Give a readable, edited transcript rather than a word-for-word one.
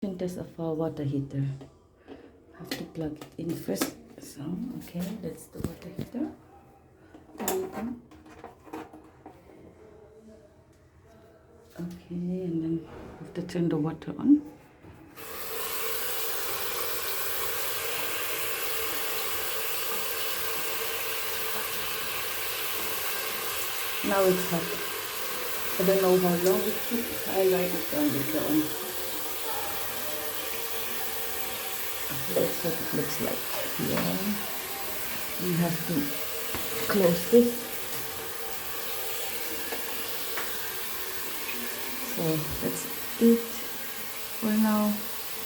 Test of our water heater. Have to plug it in first. So, okay, that's the water heater. Okay, and then have to turn the water on. Now it's hot. I don't know how long it took. I write it down later on. That's what it looks like. Yeah. We have to close this. So that's it for now.